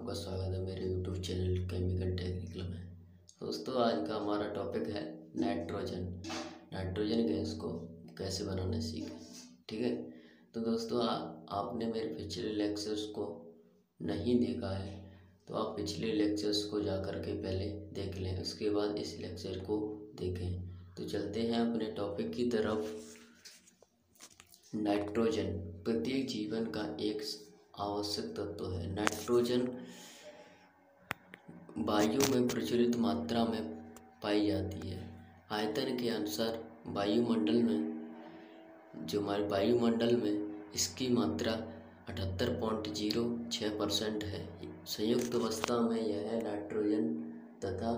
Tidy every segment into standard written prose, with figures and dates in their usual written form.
आपका स्वागत है मेरे यूट्यूब चैनल केमिकल टेक्निकल में। दोस्तों, आज का हमारा टॉपिक है नाइट्रोजन गैस को कैसे बनाना सीखें। ठीक है, तो दोस्तों आपने मेरे पिछले लेक्चर्स को नहीं देखा है तो आप पिछले लेक्चर्स को जा कर के पहले देख लें, उसके बाद इस लेक्चर को देखें। तो चलते हैं अपने टॉपिक की तरफ। नाइट्रोजन प्रत्येक जीवन का एक आवश्यक तत्व है। नाइट्रोजन वायु में प्रचुर मात्रा में पाई जाती है। आयतन के अनुसार वायुमंडल में जो हमारे वायुमंडल में इसकी मात्रा 78.06% है। संयुक्त अवस्था में यह नाइट्रोजन तथा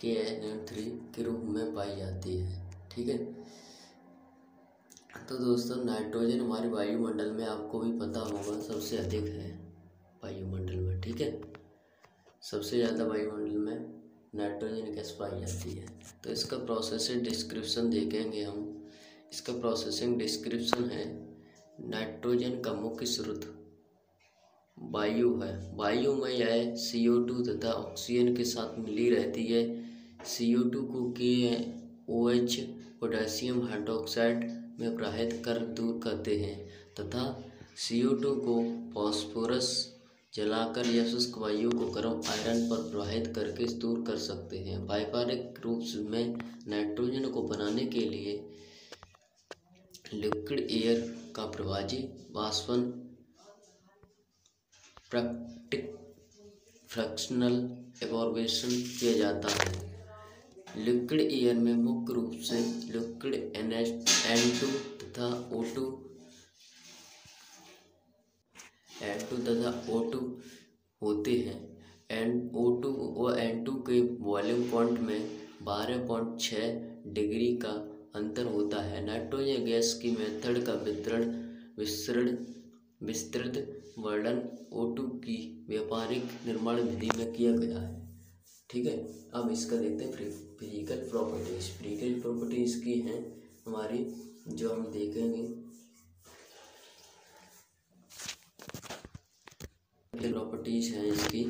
KNO3 के रूप में पाई जाती है। ठीक है, तो दोस्तों नाइट्रोजन हमारे वायुमंडल में आपको भी पता होगा सबसे अधिक है वायुमंडल में। ठीक है, सबसे ज़्यादा वायुमंडल में नाइट्रोजन गैस पाई जाती है। तो इसका प्रोसेसिंग डिस्क्रिप्शन देखेंगे हम। इसका प्रोसेसिंग डिस्क्रिप्शन है, नाइट्रोजन का मुख्य स्रोत वायु है। वायु में यह CO2 तथा ऑक्सीजन के साथ मिली रहती है। CO2 को KOH पोटेशियम हाइड्रोक्साइड में प्रवाहित कर दूर करते हैं तथा CO2 को फास्फोरस जलाकर या शुष्क वायु को गर्म आयरन पर प्रवाहित करके दूर कर सकते हैं। व्यावहारिक रूप में नाइट्रोजन को बनाने के लिए लिक्विड एयर का प्रभावी वाष्पन प्रैक्टिक फ्रैक्शनल एवोर्वेशन किया जाता है। लिक्विड एयर में मुख्य रूप से लिक्विड N2 तथा O2 होते हैं। O2 और N2 के बॉइलिंग पॉइंट में 12.6 डिग्री का अंतर होता है। नाइट्रोजन गैस की मेथड का विस्तृत वर्णन O2 की व्यावहारिक निर्माण विधि में किया गया है। ठीक है, अब इसका देखते हैं फिजिकल प्रॉपर्टीज। फिजिकल प्रॉपर्टीज की हैं हमारी, जो हम देखेंगे। प्रॉपर्टीज हैं इसकी।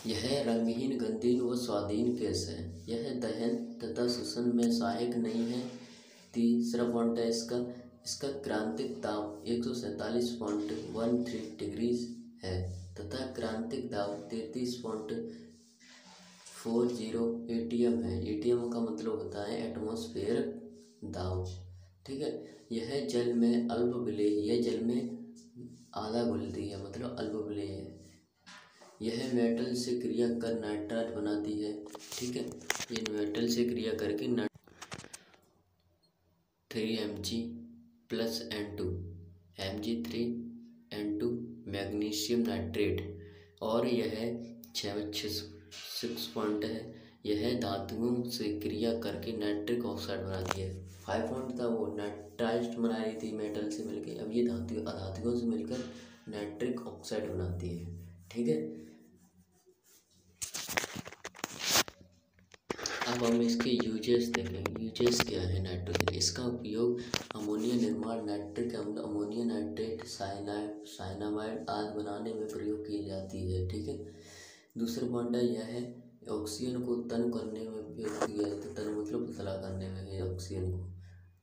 यह रंगहीन, गंधहीन व स्वादहीन गैस है। यह दहन तथा श्वसन में सहायक नहीं है। तीसरा पॉइंट है इसका क्रांतिक ताप 147.13 डिग्री है तथा क्रांतिक दाब 33.40 ATM है। ATM का मतलब होता है एटमॉस्फेयर दाब। ठीक है, यह जल में अल्पविलेय, यह जल में आधा घुलती है, मतलब अल्पविलेय है। यह मेटल से क्रिया कर नाइट्राइट बनाती है। ठीक है, ये मेटल से क्रिया करके 3Mg+N2 Mg3N2 मैग्नीशियम नाइट्रेट, और यह 6 पॉइंट है। यह धातुओं से क्रिया करके नाइट्रिक ऑक्साइड बनाती है। 5 पॉइंट था, वो नाइट्राइट बना रही थी मेटल से मिलकर। अब ये धातुओं से मिलकर नाइट्रिक ऑक्साइड बनाती है। ठीक है, अब हम इसके यूजेस देखेंगे। यूजेस क्या है नाइट्रोजन? इसका उपयोग अमोनिया निर्माण, नाइट्रिक अम्ल, अमोनिया नाइट्रेट, साइनामाइड आदि बनाने में प्रयोग की जाती है। ठीक है, दूसरा पॉइंट है यह है ऑक्सीजन को तन करने में उपयोग किया जाता है। तन मतलब पतला करने में है ऑक्सीजन को।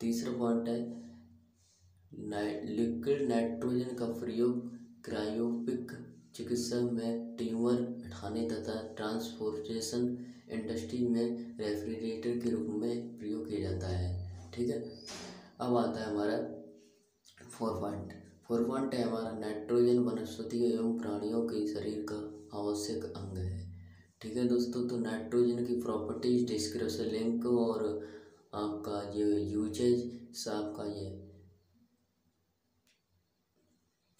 तीसरा पॉइंट है लिक्विड नाइट्रोजन का प्रयोग क्रायोपिक चिकित्सा में ट्यूमर हटाने तथा ट्रांसपोर्टेशन इंडस्ट्री में रेफ्रिजरेटर के रूप में प्रयोग किया जाता है। ठीक है, अब आता है हमारा 4 पॉइंट है हमारा, नाइट्रोजन वनस्पति एवं प्राणियों के शरीर का आवश्यक अंग है। ठीक है दोस्तों, तो नाइट्रोजन की प्रॉपर्टीज डिस्क्रिप्शन लिंक और आपका ये यूजेज आपका ये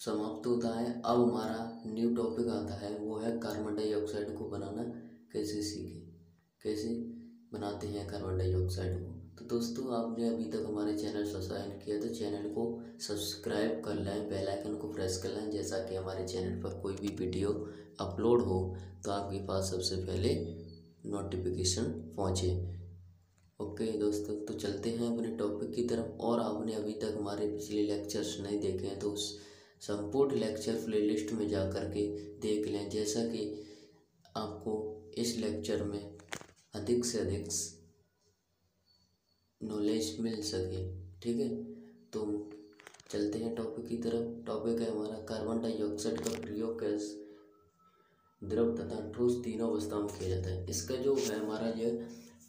समाप्त होता है। अब हमारा न्यू टॉपिक आता है, वो है कार्बन डाइऑक्साइड को बनाना कैसे सीखें, कैसे बनाते हैं कार्बन डाइऑक्साइड को। तो दोस्तों, आपने अभी तक हमारे चैनल सब्सक्राइब किया तो चैनल को सब्सक्राइब कर लें, बेल आइकन को प्रेस कर लें, जैसा कि हमारे चैनल पर कोई भी वीडियो अपलोड हो तो आपके पास सबसे पहले नोटिफिकेशन पहुंचे। ओके दोस्तों, तो चलते हैं अपने टॉपिक की तरफ। और आपने अभी तक हमारे पिछले लेक्चर्स नहीं देखे हैं तो संपूर्ण लेक्चर प्लेलिस्ट में जा कर के देख लें, जैसा कि आपको इस लेक्चर में अधिक से अधिक नॉलेज मिल सके। ठीक है, तो चलते हैं टॉपिक की तरफ। टॉपिक है हमारा कार्बन डाइऑक्साइड का प्रयोग गैस, द्रव तथा ठोस तीनों अवस्थाओं में किया जाता है। इसका जो है हमारा यह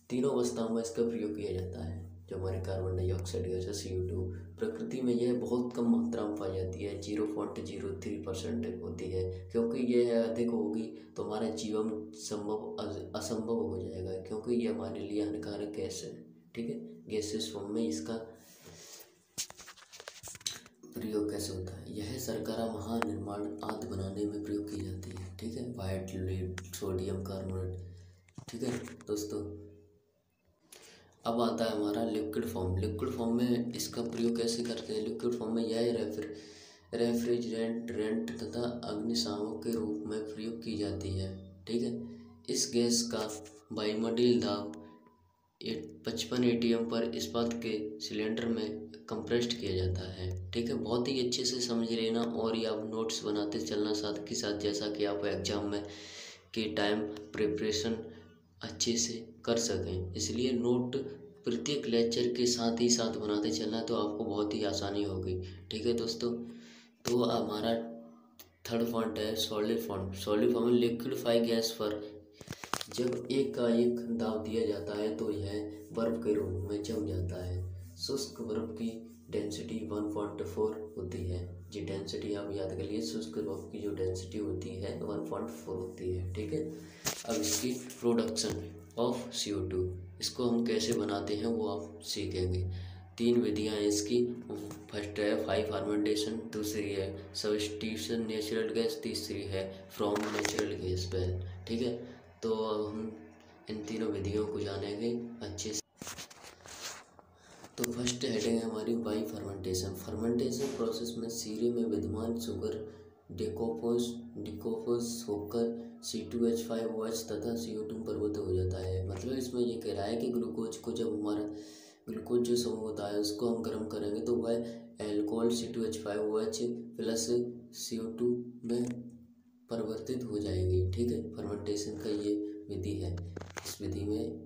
तीनों अवस्थाओं में इसका प्रयोग किया जाता है। जो हमारे कार्बन डाइऑक्साइड गैस है CO2, प्रकृति में यह बहुत कम मात्रा में पाई जाती है, 0.03% होती है। क्योंकि यह अधिक होगी तो हमारा जीवन असंभव हो जाएगा, क्योंकि यह हमारे लिए हानिकारक गैस है। ठीक है, गैसेस फॉर्म में इसका प्रयोग कैसे होता है? यह शर्करा महानिर्माण आदि बनाने में प्रयोग की जाती है। ठीक है, व्हाइट लीड सोडियम कार्बोनेट। ठीक है दोस्तों, अब आता है हमारा लिक्विड फॉर्म। लिक्विड फॉर्म में इसका प्रयोग कैसे करते हैं? लिक्विड फॉर्म में यह रेफ्रिजरेंट तथा अग्निशामक के रूप में प्रयोग की जाती है। ठीक है, इस गैस का वायुमंडलीय दाब 55 ATM पर इस्पात के सिलेंडर में कंप्रेस्ड किया जाता है। ठीक है, बहुत ही अच्छे से समझ लेना और ये आप नोट्स बनाते चलना साथ के साथ, जैसा कि आप एग्जाम में के टाइम प्रिपरेशन अच्छे से कर सकें। इसलिए नोट प्रत्येक लेक्चर के साथ ही साथ बनाते चलना, तो आपको बहुत ही आसानी होगी। ठीक है दोस्तों, तो हमारा थर्ड पॉइंट है सॉलिड फॉर्म। सॉलिड फॉर्म में लिक्विडिफाई गैस पर जब एक का एक दाब दिया जाता है तो यह बर्फ के रूप में जम जाता है। शुष्क बर्फ की डेंसिटी 1.4 होती है। जी डेंसिटी आप याद करिए, शुष्क बर्फ की जो डेंसिटी होती है 1.4 होती है। ठीक है, अब इसकी प्रोडक्शन ऑफ CO2 इसको हम कैसे बनाते हैं वो आप सीखेंगे। 3 विधियां हैं इसकी। फर्स्ट है हाई फर्मेंटेशन, दूसरी है सब्स्टिट्यूशन नेचुरल गैस, तीसरी है फ्रॉम नेचुरल गैस वेल। ठीक है, तो अब हम इन तीनों विधियों को जानेंगे अच्छे से। तो फर्स्ट हेडिंग है हमारी बाई फर्मेंटेशन। फर्मेंटेशन प्रोसेस में शीरे में विद्यमान शुगर डिकोपोज होकर C2H5OH तथा CO2 परिवर्तित हो जाता है। मतलब इसमें ये कह रहा है कि ग्लूकोज को जब हमारा ग्लूकोज जो समूह होता है उसको हम गर्म करेंगे तो वह एल्कोहल C2H5OH प्लस CO2 में परिवर्तित हो जाएगी। ठीक है, फर्मेंटेशन का ये विधि है। इस विधि में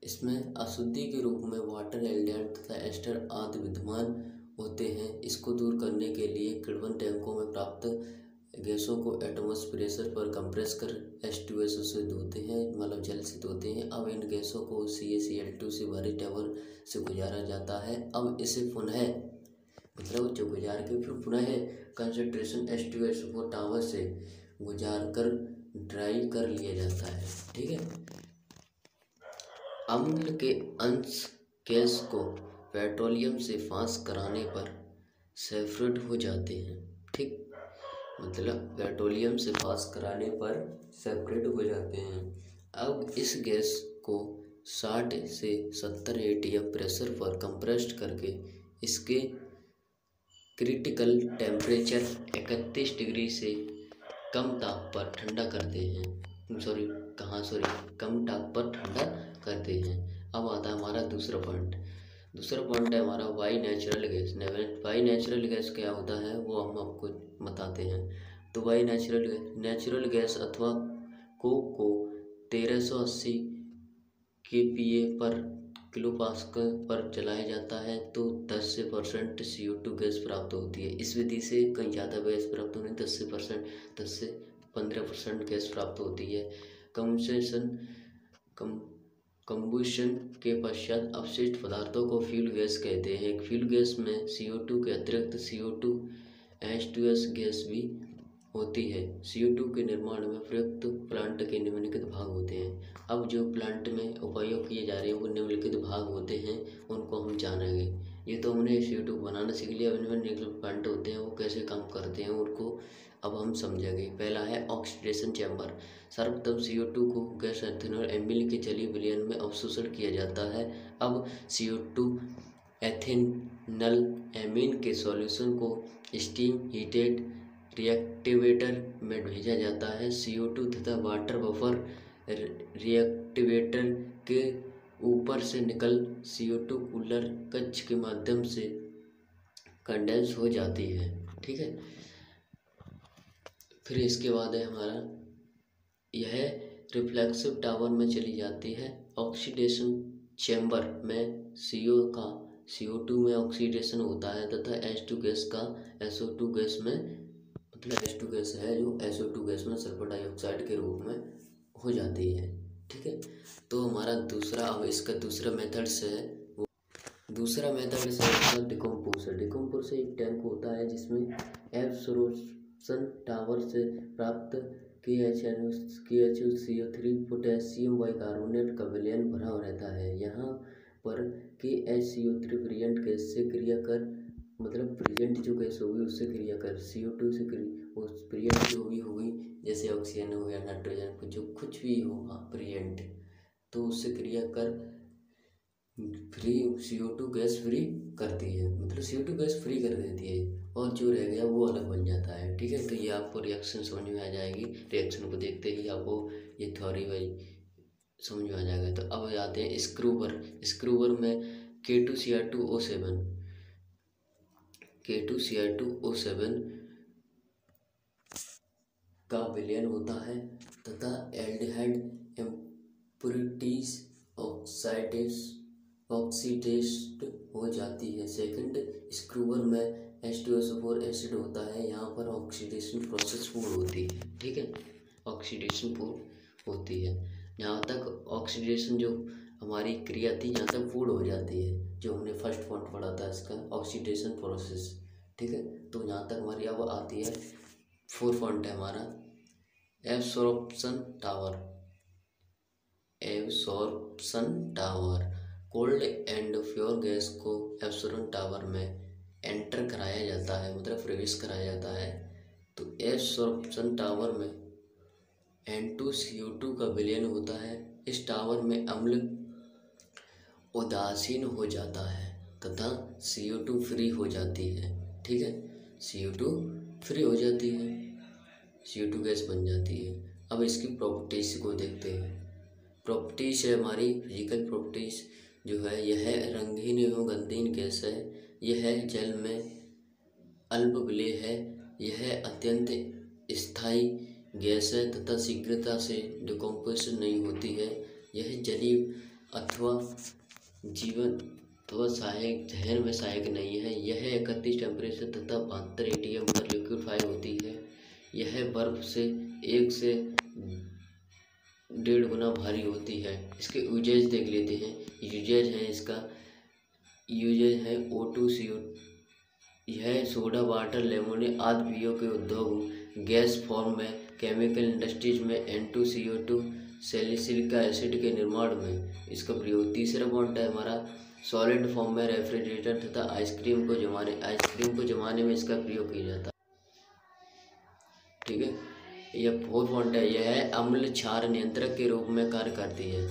इसमें अशुद्धि के रूप में वाटर, एल्डिहाइड तथा एस्टर आदि विद्यमान होते हैं। इसको दूर करने के लिए किण्वन टैंकों में प्राप्त गैसों को एटमॉस्फेरिक प्रेशर पर कंप्रेस कर H2SO से धोते हैं, मतलब जल से धोते हैं। अब इन गैसों को CaCl2 से भरे टॉवर से गुजारा जाता है। अब इसे पुनः मतलब जो गुजार के फिर पुनः कंसंट्रेशन H2SO टावर से गुजार कर ड्राई कर लिया जाता है। ठीक है, अम्ल के अंश गैस को पेट्रोलियम से पास कराने पर सेपरेट हो जाते हैं। ठीक, मतलब पेट्रोलियम से पास कराने पर सेपरेट हो जाते हैं। अब इस गैस को 60 से 70 ATM प्रेशर पर कंप्रेस्ड करके इसके क्रिटिकल टेम्परेचर 31 डिग्री से कम ताप पर ठंडा करते हैं। कम ताप पर ठंडा करते हैं। अब आता है हमारा दूसरा पॉइंट है हमारा why natural gas. Why natural gas क्या होता है वो हम आपको बताते हैं। तो वाई नेचुरल गैस अथवा कोक को 1380 kPa पर किलोपास्कल पर चलाया जाता है तो 10% CO2 गैस प्राप्त होती है। इस विधि से कहीं ज़्यादा गैस प्राप्त होने 10 से 15% गैस प्राप्त होती है। कंबुशन के पश्चात अपशिष्ट पदार्थों को फ्यूल गैस कहते हैं। फ्यूल गैस में CO2 के अतिरिक्त CO2 H2S गैस भी होती है। CO2 के निर्माण में प्रयुक्त प्लांट के निम्नलिखित भाग होते हैं। अब जो प्लांट में उपयोग किए जा रहे हैं वो निम्नलिखित भाग होते हैं, उनको हम जानेंगे। ये तो हमने CO2 बनाना सीख लिया, अब इनमें निम्नलिखित प्लांट होते हैं वो कैसे काम करते हैं उनको अब हम समझेंगे। पहला है ऑक्सीडेशन चैम्बर। सर्वप्रथम CO2 को गैस एथेनॉल एमिल के जलीय विलयन में अवशोषण किया जाता है। अब CO2 एथेनॉल एमीन के सॉल्यूशन को स्टीम हीटेड रिएक्टिवेटर में भेजा जाता है। CO2 तथा वाटर बफर रिएक्टिवेटर के ऊपर से निकल CO2 कूलर कक्ष के माध्यम से कंडेंस हो जाती है। ठीक है, फिर इसके बाद है हमारा यह रिफ्लेक्सिव टावर में चली जाती है। ऑक्सीडेशन चैम्बर में CO2 में ऑक्सीडेशन होता है तथा H2 गैस का SO2 गैस में, मतलब H2 गैस है जो SO2 गैस में सल्फर डाइऑक्साइड के रूप में हो जाती है। ठीक है, तो हमारा अब इसका दूसरा मेथड्स है। दूसरा मेथड से डिकम्पोजर। डिकम्पोजर एक टैंक होता है जिसमें एब्सॉर्प्शन टावर से प्राप्त KHCO3 पोटेशियम बाइकार्बोनेट का विलयन भरा रहता है। यहाँ पर KHCO3 प्रियंट गैस से क्रिया कर, मतलब प्रियंट जो गैस होगी उससे क्रिया कर CO2 से उस प्रियंट जो भी होगी, जैसे ऑक्सीजन हो या नाइट्रोजन, जो कुछ भी होगा प्रियंट, तो उससे क्रिया कर CO2 गैस फ्री करती है, मतलब CO2 गैस फ्री कर देती है और जो रह गया वो अलग बन जाता है। ठीक है, तो ये आपको रिएक्शन समझ में आ जाएगी। रिएक्शन को देखते ही आपको ये थ्योरी वाइज समझ में आ जाएगा। तो अब आते हैं स्क्रूबर। स्क्रूबर में K2Cr2O7 का विलयन होता है तथा एल्डिहाइड इम्प्योरिटीज ऑक्सीडेस्ट हो जाती है। सेकंड स्क्रूबर में H2SO4 एसिड होता है। यहाँ पर ऑक्सीडेशन प्रोसेस पूर्ण होती है। ठीक है, ऑक्सीडेशन पूर्ण होती है। जहाँ तक ऑक्सीडेशन जो हमारी क्रिया थी यहाँ तक पूर्ण हो जाती है, जो हमने फर्स्ट पॉइंट पढ़ा था इसका ऑक्सीडेशन प्रोसेस। ठीक है, तो यहाँ तक हमारी अब आती है 4 पॉइंट है हमारा absorption tower. Cold and pure gas को एब्सॉर्प्शन टावर में एंटर कराया जाता है, मतलब प्रवेश कराया जाता है। तो एब्सॉर्प्शन टावर में N2CO2 का विलयन होता है। इस टावर में अम्ल उदासीन हो जाता है तथा CO2 फ्री हो जाती है। ठीक है, CO2 फ्री हो जाती है, CO2 गैस बन जाती है। अब इसकी प्रॉपर्टीज को देखते हैं। प्रॉपर्टीज है हमारी फिजिकल प्रॉपर्टीज जो है, यह रंगीन एवं गंधहीन गैस है, यह जल में अल्प विलेय है, यह अत्यंत स्थायी गैस है तथा शीघ्रता से डिकम्पोजिशन नहीं होती है, यह जलीय अथवा जीवन तो सहायक जहर में सहायक नहीं है, यह 31 टेम्परेचर तथा 72 ATM पर लिक्विफाई होती है, यह बर्फ से 1 से 1.5 गुना भारी होती है। इसके यूजेज देख लेते हैं। यूजेज है इसका, यूजेज है O2CO, यह सोडा वाटर लेमोनिया आदि पीओ के उद्योग गैस फॉर्म में, केमिकल इंडस्ट्रीज में N2CO2 सैलिसिलिक एसिड के निर्माण में इसका प्रयोग। तीसरा पॉइंट है हमारा सॉलिड फॉर्म में रेफ्रिजरेटर तथा आइसक्रीम को जमाने में इसका प्रयोग किया जाता है। ठीक है, यह 4 पॉइंट है, यह अम्ल क्षार नियंत्रक के रूप में कार्य करती है।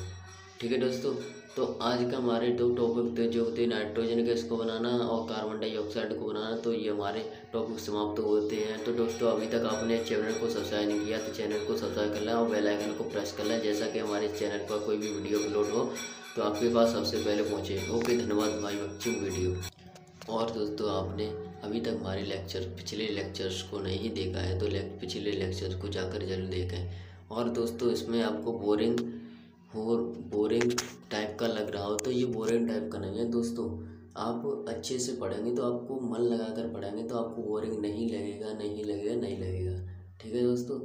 ठीक है दोस्तों, तो आज का हमारे 2 टॉपिक थे, जो थे नाइट्रोजन गैस को बनाना और कार्बन डाइऑक्साइड को बनाना। तो ये हमारे टॉपिक समाप्त होते हैं। तो दोस्तों अभी तक आपने चैनल को सब्सक्राइब नहीं किया तो चैनल को सब्सक्राइब कर लें और बेल आइकन को प्रेस कर लें, जैसा कि हमारे चैनल पर कोई भी वीडियो अपलोड हो तो आपके पास सबसे पहले पहुँचे। ओके, धन्यवाद भाई बच्चों वीडियो। और दोस्तों आपने अभी तक हमारे पिछले लेक्चर्स को नहीं देखा है तो पिछले लेक्चर्स को जाकर जरूर देखें। और दोस्तों इसमें आपको बोरिंग टाइप का लग रहा हो तो ये बोरिंग टाइप का नहीं है दोस्तों। आप अच्छे से पढ़ेंगे तो आपको मन लगा कर पढ़ेंगे तो आपको बोरिंग नहीं लगेगा। ठीक है दोस्तों,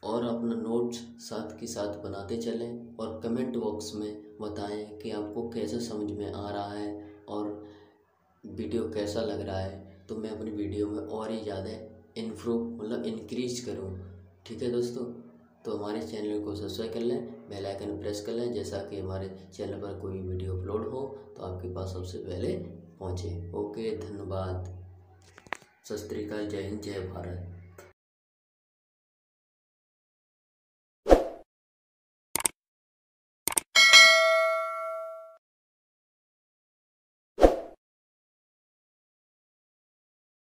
और अपना नोट्स साथ के साथ बनाते चलें और कमेंट बॉक्स में बताएं कि आपको कैसा समझ में आ रहा है और वीडियो कैसा लग रहा है, तो मैं अपनी वीडियो में और ही ज़्यादा इंक्रीज करूँ। ठीक है दोस्तों, तो हमारे चैनल को सब्सक्राइब कर लें, बेल आइकन प्रेस कर लें, जैसा कि हमारे चैनल पर कोई वीडियो अपलोड हो तो आपके पास सबसे पहले पहुँचे। ओके, धन्यवाद, सत श्री अकाल, जय हिंद, जय भारत।